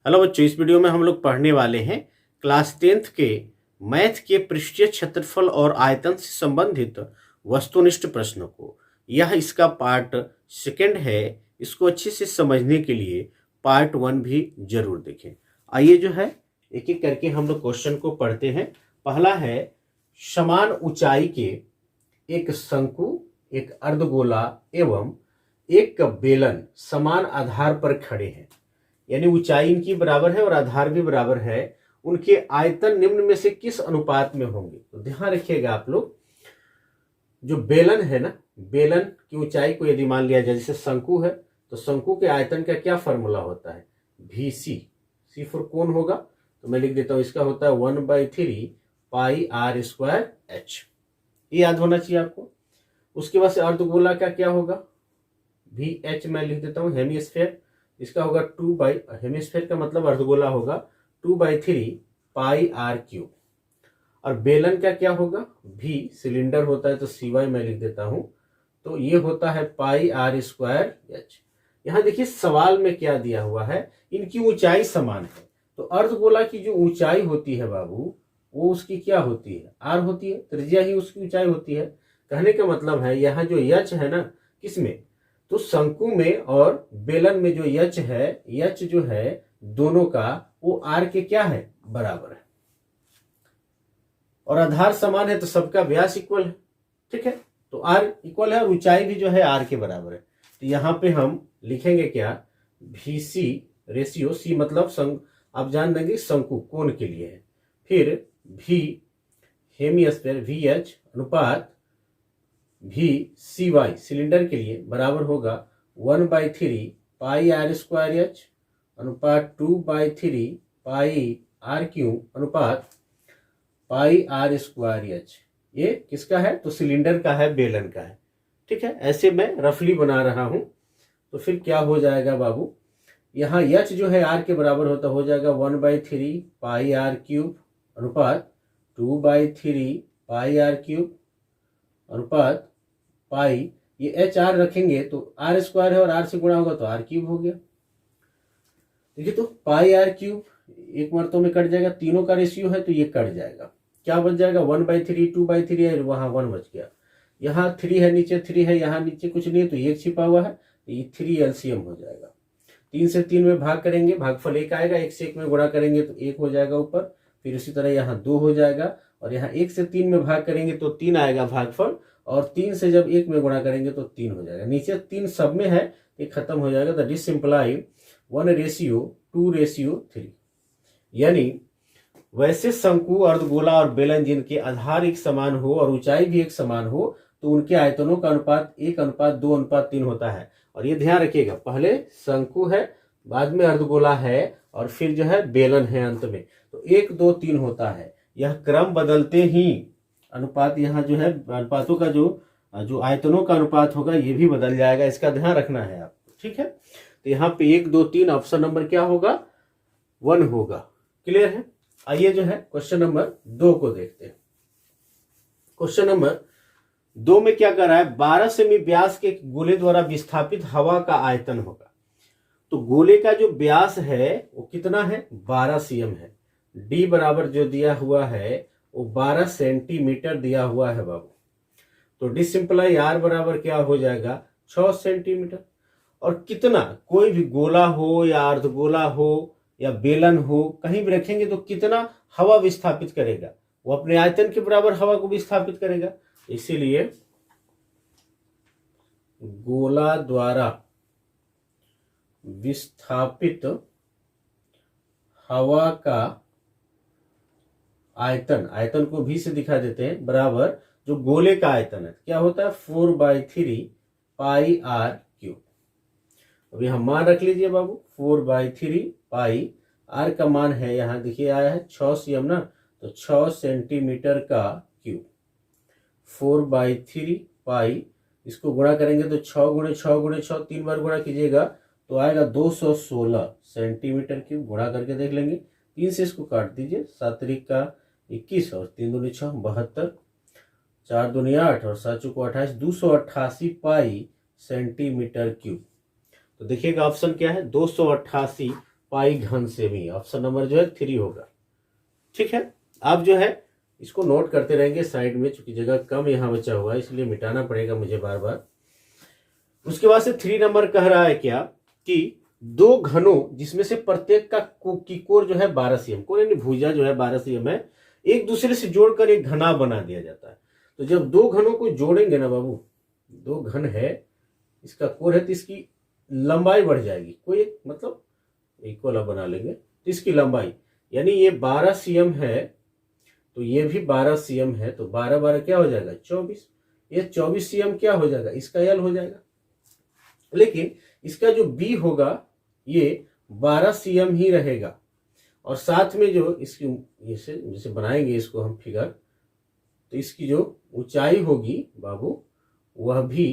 Hello बच्चों, इस video में हम लोग पढ़ने वाले हैं क्लास 10th के मैथ के पृष्ठीय क्षेत्रफल और आयतन से संबंधित वस्तुनिष्ठ प्रश्नों को। यह इसका पार्ट सेकंड है। इसको अच्छे से समझने के लिए पार्ट 1 भी जरूर देखें। आइए जो है एक एक करके हम लोग क्वेश्चन को पढ़ते हैं। पहला है, समान ऊंचाई के एक शंकु, एक अर्धगोला एवं एक बेलन समान आधार पर खड़े हैं, यानी ऊंचाई इनकी बराबर है और आधार भी बराबर है। उनके आयतन निम्न में से किस अनुपात में होंगे? तो ध्यान रखिएगा आप लोग, जो बेलन है ना, बेलन की ऊंचाई को यदि मान लिया जाए जैसे शंकु है, तो शंकु के आयतन का क्या फॉर्मूला होता है? भी सी फॉर कोण होगा, तो मैं लिख देता हूं, इसका होता है 1/3 पाई आर स्क्वायर एच। ये याद होना चाहिए आपको। उसके बाद से अर्धगोला का क्या होगा? भी एच मैं लिख देता हूं, हेमिस्फेयर, इसका होगा 2 हेमिस्फेयर का मतलब अर्धगोला होगा 2/3 पाई आर क्यूब। और बेलन का क्या होगा? भी सिलेंडर होता है तो CY मैं लिख देता हूं, तो ये होता है पाई आर स्क्वायर एच। यहां देखिए सवाल में क्या दिया हुआ है, इनकी ऊंचाई समान है। तो अर्धगोला की जो ऊंचाई होती है बाबू, वो उसकी क्या होती है? आर होती है, त्रिज्या ही उसकी ऊंचाई होती है। कहने का मतलब है यहाँ जो यच है ना, किसमें? तो शंकु में और बेलन में जो यच है, यच जो है दोनों का, वो आर के क्या है? बराबर है। और आधार समान है तो सबका व्यास इक्वल है, ठीक है। तो आर इक्वल है और ऊंचाई भी जो है आर के बराबर है। तो यहां पे हम लिखेंगे क्या? भी सी रेशियो, सी मतलब आप जान देंगे शंकु कोण के लिए है। फिर भी हेमिस्फेयर वी एच अनुपात भी CY सिलेंडर के लिए बराबर होगा 1/3 पाई आर स्क्वायर एच अनुपात 2/3 पाई आर क्यूब अनुपात पाई आर स्क्वायर एच। ये किसका है? तो सिलेंडर का है, बेलन का है, ठीक है। ऐसे मैं रफली बना रहा हूं। तो फिर क्या हो जाएगा बाबू, यहाँ एच जो है आर के बराबर होता हो जाएगा 1/3 पाई आर क्यूब अनुपात 2/3 पाई आर क्यूब अनुपात पाई, ये एच आर रखेंगे तो आर स्क्वायर है और आर से गुणा होगा तो आर क्यूब हो गया। देखिए, तो पाई आर क्यूब एक मर्तों में कट जाएगा, तीनों का रेशियो है तो ये कट जाएगा। क्या बच जाएगा? 1/3 2/3 है, वहां 1 बच गया। यहाँ 3 है, नीचे 3 है, यहाँ नीचे कुछ नहीं है तो एक छिपा हुआ है, तो ये 3 LCM हो जाएगा। 3 से 3 में भाग करेंगे, भागफल 1 आएगा, 1 से 1 में गुणा करेंगे तो 1 हो जाएगा ऊपर। फिर उसी तरह यहाँ 2 हो जाएगा, और यहाँ 1 से 3 में भाग करेंगे तो 3 आएगा भागफल, और 3 से जब 1 में गुणा करेंगे तो 3 हो जाएगा। नीचे 3 सब में है, ये खत्म हो जाएगा। That is simply 1:2:3। यानी वैसे शंकु, अर्धगोला और बेलन जिनके आधार एक समान हो और ऊंचाई भी एक समान हो, तो उनके आयतनों का अनुपात 1:2:3 होता है। और ये ध्यान रखिएगा, पहले शंकु है, बाद में अर्धगोला है, और फिर जो है बेलन है अंत में, तो 1 2 3 होता है। यह क्रम बदलते ही अनुपात, यहाँ जो है अनुपातों का जो आयतनों का अनुपात होगा ये भी बदल जाएगा, इसका ध्यान रखना है आपको, ठीक है। तो यहाँ पे 1 2 3 ऑप्शन नंबर क्या होगा? 1 होगा। क्लियर है? आइए जो है क्वेश्चन नंबर 2 को देखते हैं। क्वेश्चन नंबर 2 में क्या कर रहा है? 12 सेमी व्यास के गोले द्वारा विस्थापित हवा का आयतन होगा। तो गोले का जो व्यास है वो कितना है? 12 cm है। डी बराबर जो दिया हुआ है वो 12 सेंटीमीटर दिया हुआ है बाबू। तो डी सिंपलाई आर बराबर क्या हो जाएगा? 6 सेंटीमीटर। और कितना, कोई भी गोला हो या अर्धगोला हो या बेलन हो, कहीं भी रखेंगे तो कितना हवा विस्थापित करेगा? वो अपने आयतन के बराबर हवा को विस्थापित करेगा। इसीलिए गोला द्वारा विस्थापित हवा का आयतन, आयतन को भी से दिखा देते हैं, बराबर जो गोले का आयतन है क्या होता है? 4/3 पाई आर क्यूब। अभी हम मान रख लीजिए बाबू, 4/3 पाई, आर का मान है यहाँ देखिए आया है 6 cm ना, तो 6 सेंटीमीटर का क्यूब। 4/3 पाई, इसको गुणा करेंगे तो 6 × 6 × 6 3 बार गुणा कीजिएगा तो आएगा 216 सेंटीमीटर क्यूब। गुणा करके देख लेंगे, 3 से इसको काट दीजिए, 7 3 का 21 और 3 दूनी 6 72, 4 दूनी 8 और 7 चौको 28, 288 पाई सेंटीमीटर क्यूब। तो देखिएगा ऑप्शन क्या है? 288 पाई घन सेमी। ऑप्शन नंबर जो है 3 होगा। ठीक है, आप जो है इसको नोट करते रहेंगे साइड में, चूंकि जगह कम यहाँ बचा हुआ है इसलिए मिटाना पड़ेगा मुझे बार बार। उसके बाद से 3 नंबर कह रहा है क्या कि दो घनों जिसमें से प्रत्येक का की कोर जो है 12 सीएम, कोर यानी भुजा जो है 12 सीएम है, एक दूसरे से जोड़कर एक घना बना दिया जाता है। तो जब दो घनों को जोड़ेंगे ना बाबू, दो घन है, इसका कोर है तो इसकी लंबाई बढ़ जाएगी, कोई एक मतलब इक्वल बना लेंगे तो इसकी लंबाई, यानी ये 12 सीएम है तो ये भी 12 सीएम है, तो 12 12 क्या हो जाएगा 24, ये 24 सीएम क्या हो जाएगा, इसका यल हो जाएगा। लेकिन इसका जो बी होगा ये 12 सीएम ही रहेगा, और साथ में जो इसकी जैसे बनाएंगे इसको हम फिगर, तो इसकी जो ऊंचाई होगी बाबू वह भी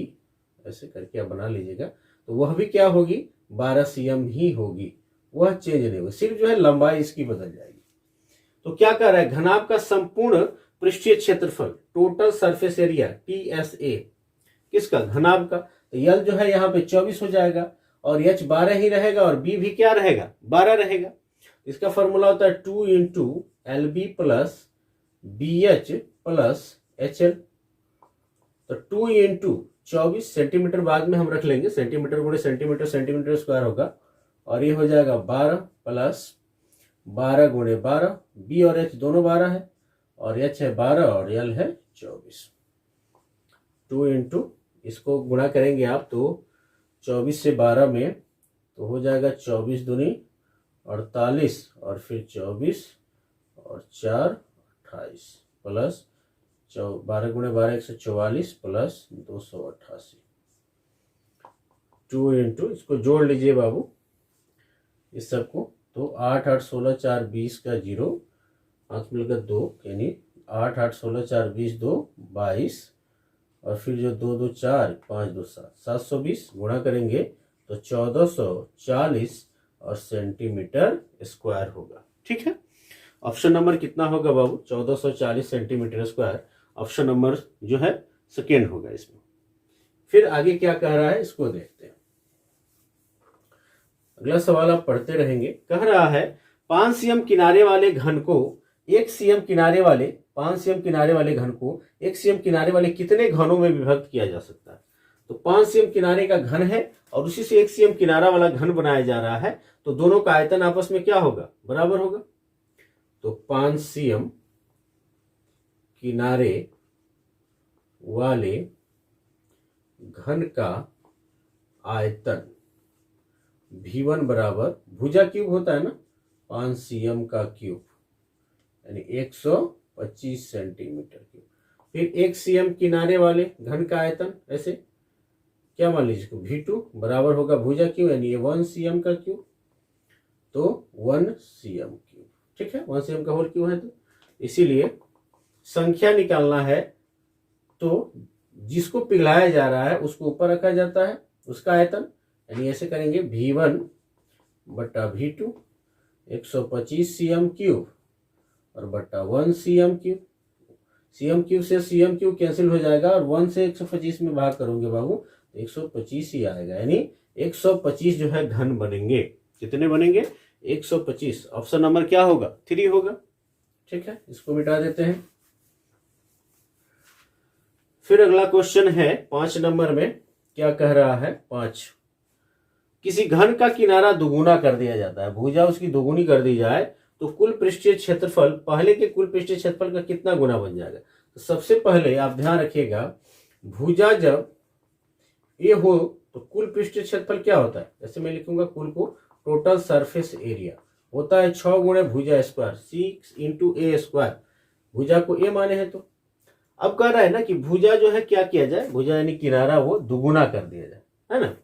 ऐसे करके आप बना लीजिएगा, तो वह भी क्या होगी 12 सीएम ही होगी, वह चेंज नहीं होगी, सिर्फ जो है लंबाई इसकी बदल जाएगी। तो क्या कर रहा है, घनाभ का संपूर्ण पृष्ठीय क्षेत्रफल, टोटल सरफेस एरिया TSA, किसका, घनाभ का, तो यल जो है यहाँ पे 24 हो जाएगा और H 12 ही रहेगा और B भी क्या रहेगा 12 रहेगा। इसका फॉर्मूला होता है 2 into LB plus BH plus HL। तो 2 इंटू 24 सेंटीमीटर बाद में हम रख लेंगे, सेंटीमीटर गुणे सेंटीमीटर, सेंटीमीटर स्क्वायर होगा, और ये हो जाएगा 12 प्लस 12 गुणे 12, B और H दोनों 12 है और H है 12 और L है 24। 2 इंटू इसको गुणा करेंगे आप तो 24 से 12 में तो हो जाएगा 24 दूनी 48 और फिर 24 और 4 28 प्लस 12 गुणे 12 144 प्लस 288। 2 इंटू इसको जोड़ लीजिए बाबू इस सबको, तो 8 8 16 4 20 का 0, 5 मिलकर 2, यानी 8 8 16 4 20 2 22, और फिर जो 2 2 4 5 2 7, 720 गुणा करेंगे तो 1440 और सेंटीमीटर स्क्वायर होगा। ठीक है, ऑप्शन नंबर कितना होगा बाबू 1440 सेंटीमीटर स्क्वायर, ऑप्शन नंबर जो है सेकेंड होगा इसमें। फिर आगे क्या कह रहा है इसको देखते हैं। अगला सवाल आप पढ़ते रहेंगे। कह रहा है 5 सीएम किनारे वाले घन को 1 सीएम किनारे वाले 5 सीएम किनारे वाले घन को 1 सीएम किनारे वाले कितने घनों में विभक्त किया जा सकता है। तो 5 सीएम किनारे का घन है और उसी से 1 सीएम किनारा वाला घन बनाया जा रहा है, तो दोनों का आयतन आपस में क्या होगा, बराबर होगा। तो 5 सीएम किनारे वाले घन का आयतन V1 बराबर, भुजा क्यूब होता है ना, 5 सीएम का क्यूब यानी 125 सेंटीमीटर क्यूब। फिर 1 सीएम किनारे वाले घन का आयतन ऐसे क्या मान लीजिए V2 बराबर होगा भुजा क्यूब यानी ये 1 सीएम का क्यूब, तो 1 सीएम क्यूब। ठीक है, 1 सीएम का होल क्यूब है, तो इसीलिए संख्या निकालना है तो जिसको पिघलाया जा रहा है उसको ऊपर रखा जाता है, उसका आयतन, यानी ऐसे करेंगे V1 बटा V2 125 सीएम क्यूब और बटा 1 सीएम क्यूब। सीएम क्यूब से सीएम क्यूब कैंसिल हो जाएगा और 1 से 125 में भाग करोगे बाबू तो 125 ही आएगा, यानी 125 जो है घन बनेंगे। कितने बनेंगे 125। ऑप्शन नंबर क्या होगा 3 होगा। ठीक है, इसको मिटा देते हैं। फिर अगला क्वेश्चन है 5 नंबर में, क्या कह रहा है 5, किसी घन का किनारा दुगुना कर दिया जाता है, भुजा उसकी दुगुनी कर दी जाए तो कुल पृष्ठीय क्षेत्रफल पहले के कुल पृष्ठीय क्षेत्रफल का कितना गुना बन जाएगा। तो सबसे पहले आप ध्यान रखिएगा, भुजा जब ये हो तो कुल पृष्ठीय क्षेत्रफल क्या होता है, जैसे मैं लिखूंगा कुल को टोटल सरफेस एरिया होता है 6 गुणे भुजा स्क्वायर 6 इंटू ए स्क्वायर, भुजा को ए माने हैं। तो अब कह रहा है ना कि भुजा जो है क्या किया जाए, भुजा यानी किनारा वो दुगुना कर दिया जाए, है ना।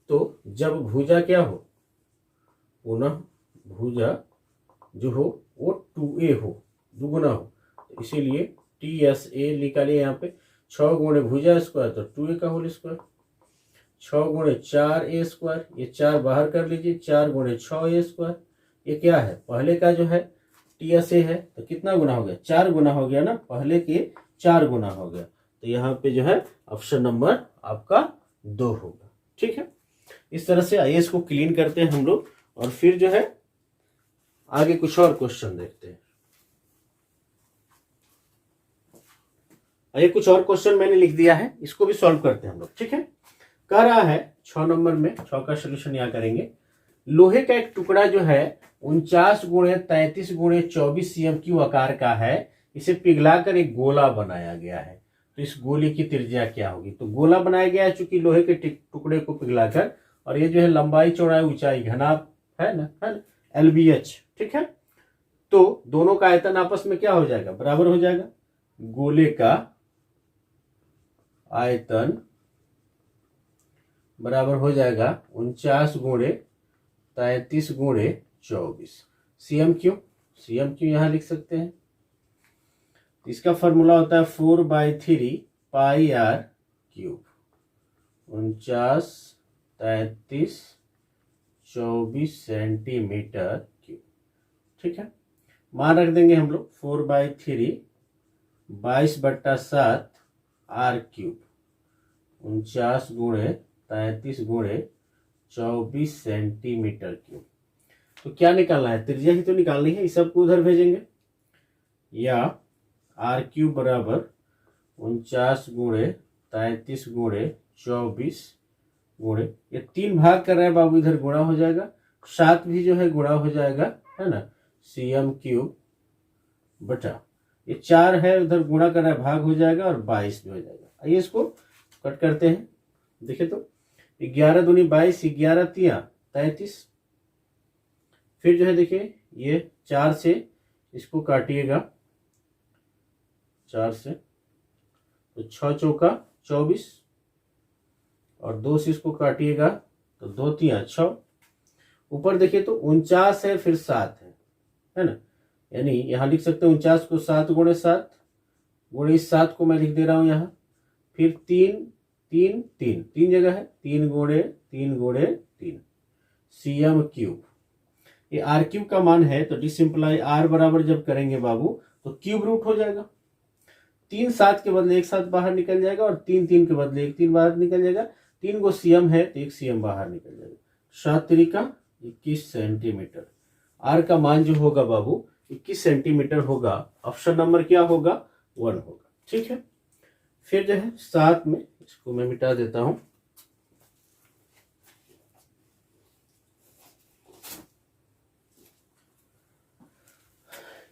तो जब भुजा क्या हो, पुनः भुजा जो हो वो 2a हो, दुगुना हो, तो इसीलिए TSA निकालिए यहाँ पे 6 गुणे भुजा स्क्वायर तो 2a का होल स्क्वायर, 6 गुणे 4a स्क्वायर, ये 4 बाहर कर लीजिए, 4 गुणे 6a स्क्वायर, ये क्या है पहले का जो है TSA है, तो कितना गुना हो गया 4 गुना हो गया ना, पहले के 4 गुना हो गया, तो यहाँ पे जो है ऑप्शन नंबर आपका 2 होगा। ठीक है, इस तरह से आइए इसको क्लीन करते हैं हम लोग और फिर जो है आगे कुछ और क्वेश्चन देखते हैं। ये कुछ और क्वेश्चन मैंने लिख दिया है, इसको भी सॉल्व करते हैं हम लोग, ठीक है। कह रहा है 6 नंबर में, 6 का सोल्यूशन यहाँ करेंगे। लोहे का एक टुकड़ा जो है 49 गुणे 33 गुणे 24 cm³ आकार का है, इसे पिघलाकर एक गोला बनाया गया है, तो इस गोले की त्रिज्या क्या होगी। तो गोला बनाया गया है चूंकि लोहे के टुकड़े को पिघलाकर, और ये जो है लंबाई चौड़ाई ऊंचाई घनाभ है ना, LBH, ठीक है। तो दोनों का आयतन आपस में क्या हो जाएगा, बराबर हो जाएगा। गोले का आयतन बराबर हो जाएगा 49 गुणे 33 गुणे 24 cm³ यहां लिख सकते हैं। इसका फॉर्मूला होता है 4/3 πr³। 49 33 24 cm³, ठीक है। मान रख देंगे हम लोग 4/3 22/7 r³। 49 गुणे 33 गुणे 24 cm³। तो क्या निकालना है, त्रिज्या ही तो निकालनी है, इस सबको उधर भेजेंगे। या r³ बराबर 49 गुणे 33 गुणे 24 गुणे, ये 3 भाग कर रहा है बाबू, इधर गुणा हो जाएगा, 7 भी जो है गुणा हो जाएगा, है ना, cm³ बटा ये 4 है, उधर गुणा कर रहा है, भाग हो जाएगा, और 22 भी हो जाएगा। आइए इसको कट करते हैं। देखिए तो 11 दूनी 22, 11 तिया 33। फिर जो है देखिए ये 4 से इसको काटिएगा, 4 से, तो 6 चौका 24, और 2 से इसको काटिएगा तो 2 तिया 6। ऊपर देखिए तो 49 है, फिर 7 है ना, यानी यहां लिख सकते हैं 49 को 7 गुणे 7 गुणे इस 7 को मैं लिख दे रहा हूं यहाँ। फिर 3 जगह है, 3 गुणे 3 गुणे 3 cm³। ये r³ का मान है, तो डिसिंप्लाई r बराबर जब करेंगे बाबू तो क्यूब रूट हो जाएगा। 3 7 के बदले 1 7 बाहर निकल जाएगा, और 3 3 के बदले 1 3 बाहर निकल जाएगा। 3 को cm है तो 1 cm बाहर निकल जाएगा। 7 त्रिका 21 सेंटीमीटर। r का मान जो होगा बाबू 21 सेंटीमीटर होगा। ऑप्शन नंबर क्या होगा, 1 होगा, ठीक है। फिर जो है 7 में, इसको मैं मिटा देता हूं।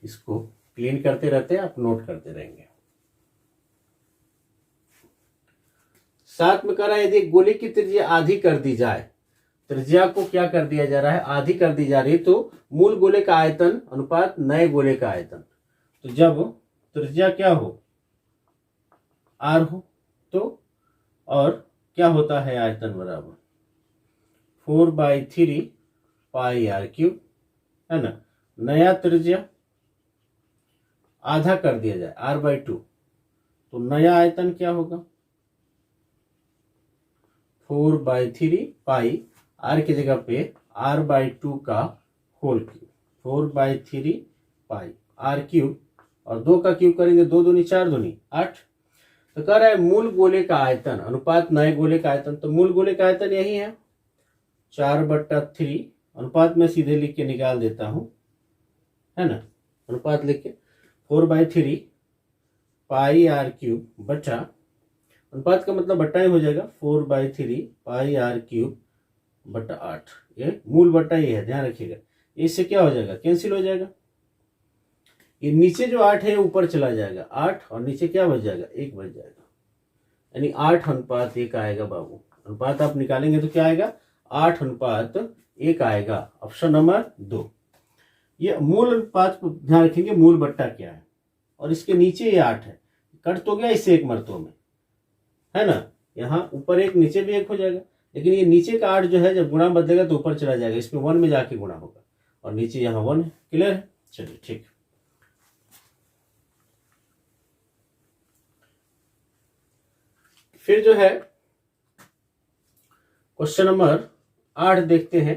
इसको क्लीन करते रहते हैं, आप नोट करते रहेंगे। 7 में कह रहा है यदि गोले की त्रिज्या आधी कर दी जाए, त्रिज्या को क्या कर दिया जा रहा है, आधी कर दी जा रही है, तो मूल गोले का आयतन अनुपात नए गोले का आयतन। तो जब त्रिज्या क्या हो, r हो, तो और क्या होता है आयतन बराबर 4/3 πr³, है ना। नया त्रिज्या आधा कर दिया जाए r/2, तो नया आयतन क्या होगा 4/3 पाई, r की जगह पे r/2 का होल क्यूब, 4/3 पाई r³, और 2 का क्यूब करेंगे 2 दूनी 4 दूनी 8। तो कह रहा है मूल गोले का आयतन अनुपात नए गोले का आयतन, तो मूल गोले का आयतन यही है 4/3। अनुपात में सीधे लिख के निकाल देता हूं, है ना, अनुपात लिख के 4/3 पाई r³ बटा, अनुपात का मतलब बट्टा ही हो जाएगा, 4/3 पाई r³ बटा 8। ये मूल बट्टा ये है, ध्यान रखिएगा। इससे क्या हो जाएगा, कैंसिल हो जाएगा। ये नीचे जो 8 है ऊपर चला जाएगा, 8 और नीचे क्या बच जाएगा, 1 बच जाएगा, यानी 8:1 आएगा बाबू। अनुपात आप निकालेंगे तो क्या आएगा, 8:1 आएगा। Option number 2। ये मूल अनुपात को ध्यान रखेंगे, मूल बट्टा क्या है, और इसके नीचे ये 8 है, कट तो गया इससे 1 मरतों में, है ना। यहाँ ऊपर 1 नीचे भी 1 हो जाएगा, लेकिन ये नीचे का 8 जो है जब गुणा बदलेगा तो ऊपर चला जाएगा, इसमें 1 में जाके गुणा होगा, और नीचे यहाँ 1 है। क्लियर है, चलिए ठीक। फिर जो है क्वेश्चन नंबर 8 देखते हैं।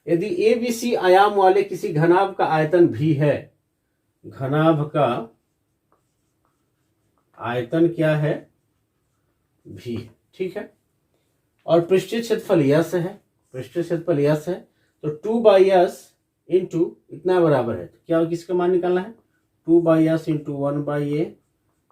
यदि ABC आयाम वाले किसी घनाभ का आयतन भी है, घनाभ का आयतन क्या है, भी, ठीक है, और पृष्ठीय क्षेत्रफल यस है, पृष्ठीय क्षेत्रफल यस है, तो 2/s इंटू इतना बराबर है, तो क्या किसका मान निकालना है, 2/s into 1/a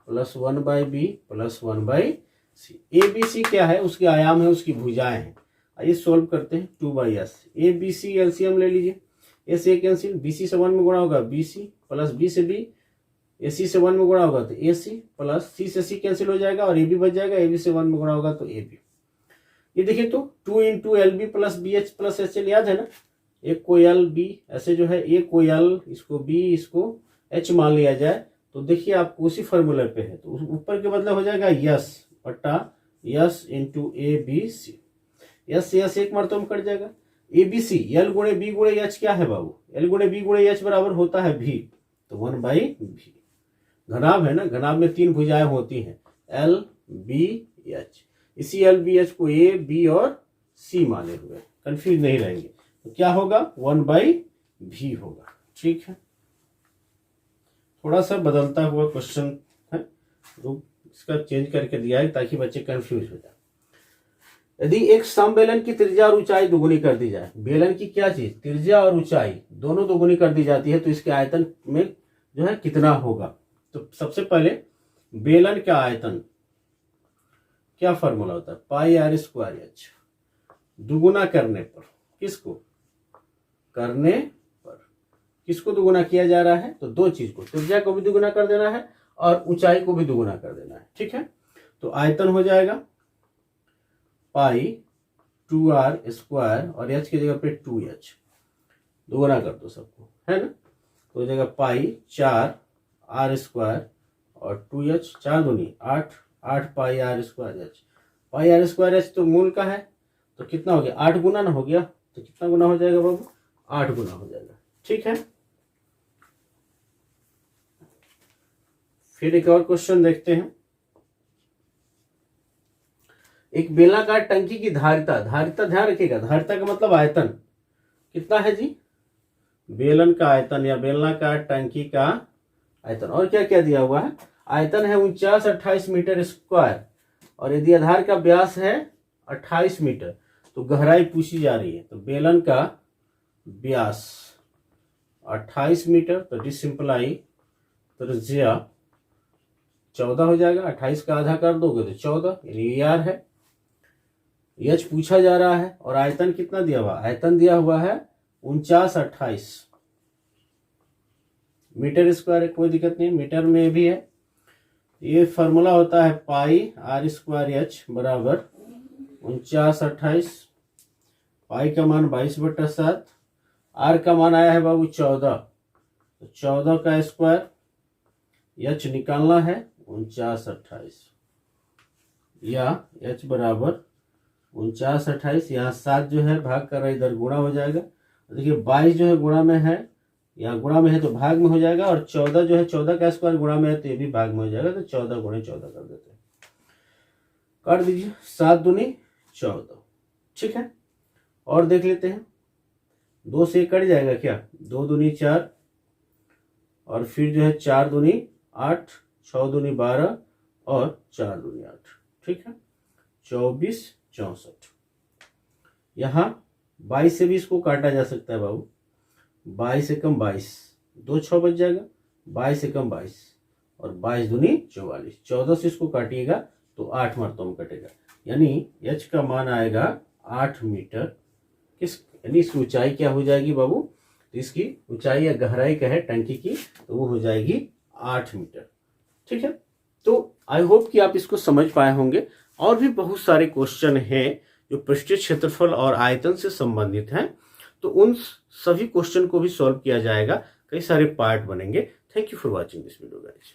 plus 1/b plus 1/c। A B C क्या है, उसके आयाम है, उसकी भुजाएं हैं। आइए सोल्व करते हैं। 2/s ए बी सी एलसीएम ले लीजिए, ए से कैंसिल, बी सी से 1 में गुणा होगा बी सी, प्लस बी से बी, ए सी से 1 में गुणा होगा तो ए सी, प्लस सी से सी कैंसिल हो जाएगा और ए बी बच जाएगा, ए बी से 1 में गुणा होगा तो ए बी। ये देखिए तो 2 into L B plus B H plus H L, याद है ना, एक को एल बी ऐसे जो है, एक को एल, इसको बी, इसको एच मान लिया जाए, तो देखिए आपको उसी फॉर्मूले पे है, तो ऊपर के बदले हो जाएगा यस बट्टा S into A B C. S S एक मरतबा कट जाएगा। ए बी सी एल गुणे बी गुणे एच क्या है बाबू, एल गुणे बी गुणे एच बराबर होता है भी, तो 1/v। घनाभ है ना, घनाभ में 3 भुजाएं होती हैं, एल बी एच। इसी एल बी एच को ए बी और सी माने हुए, कंफ्यूज नहीं रहेंगे, तो क्या होगा 1/v होगा। ठीक है, थोड़ा सा बदलता हुआ क्वेश्चन है, तो इसका चेंज करके दिया है ताकि बच्चे कंफ्यूज हो जाए। यदि एक समबेलन की त्रिज्या और ऊंचाई दुगुनी कर दी जाए, बेलन की क्या चीज, त्रिज्या और ऊंचाई दोनों दुगुनी कर दी जाती है, तो इसके आयतन में जो है कितना होगा। तो सबसे पहले बेलन का आयतन क्या फॉर्मूला होता है, पाई आर स्क्वायर एच। दुगुना करने पर किसको, करने पर किसको दुगुना किया जा रहा है, तो दो चीज को, त्रिज्या को भी दुगुना कर देना है और ऊंचाई को भी दुगुना कर देना है। ठीक है, तो आयतन हो जाएगा पाई 2r स्क्वायर और h की जगह पे 2h, दोगुना कर दो सबको, है ना, तो हो जाएगा पाई 4r स्क्वायर और 2h, 4 दूनी 8, 8 pi r square h। Pi r square h तो मूल का है, तो कितना हो गया, 8 गुना ना हो गया, तो कितना गुना हो जाएगा बाबू, 8 गुना हो जाएगा। ठीक है, फिर एक और क्वेश्चन देखते हैं। एक बेलनाकार टंकी की धारिता, धारिता ध्यान रखिएगा, धारिता का मतलब आयतन कितना है जी, बेलन का आयतन या बेलनाकार टंकी का आयतन, और क्या क्या दिया हुआ है, आयतन है 49-28 मीटर स्क्वायर, और यदि आधार का व्यास है 28 मीटर, तो गहराई पूछी जा रही है, तो बेलन का व्यास 28 मीटर, तो डिसिंपलाई त्रिज्या 14 हो जाएगा, 28 का आधा कर दोगे तो 14, यानी आर है। एच पूछा जा रहा है और आयतन कितना दिया हुआ, आयतन दिया हुआ है 49-28 मीटर स्क्वायर है, कोई दिक्कत नहीं, मीटर में भी है। ये फॉर्मूला होता है पाई आर स्क्वायर एच बराबर 49-28, पाई का मान 22/7, आर का मान आया है बाबू 14, तो 14 का स्क्वायर, एच निकालना है 49-28, या एच बराबर 49-28, यहाँ 7 जो है भाग कर रहा है, इधर गुणा हो जाएगा, देखिए 22 जो है गुणा में है, यहाँ गुणा में है तो भाग में हो जाएगा, और 14 जो है 14 का स्क्वायर गुणा में है तो ये भी भाग में हो जाएगा, तो 14 गुणे 14 कर देते हैं, कर दीजिए, 7 दूनी 14। ठीक है, और देख लेते हैं, 2 से कट जाएगा क्या, 2 दूनी 4, और फिर जो है 4 दूनी 8, 6 दूनी 12 और 4 दूनी 8। ठीक है, 24, 64। यहाँ 22 से भी इसको काटा जा सकता है बाबू, 22 से कम 22, 2 6 बच जाएगा, 22 से कम 22 और 22 दूनी 44, 14 से इसको काटिएगा तो 8 मरतबा कटेगा, यानी एच का मान आएगा 8 मीटर। किस, यानी इसकी ऊंचाई क्या हो जाएगी बाबू, तो इसकी ऊंचाई या गहराई क्या है टंकी की, तो वो हो जाएगी 8 मीटर। ठीक है, तो आई होप कि आप इसको समझ पाए होंगे। और भी बहुत सारे क्वेश्चन हैं जो पृष्ठीय क्षेत्रफल और आयतन से संबंधित हैं, तो उन सभी क्वेश्चन को भी सॉल्व किया जाएगा, कई सारे पार्ट बनेंगे। Thank you for watching this video guys.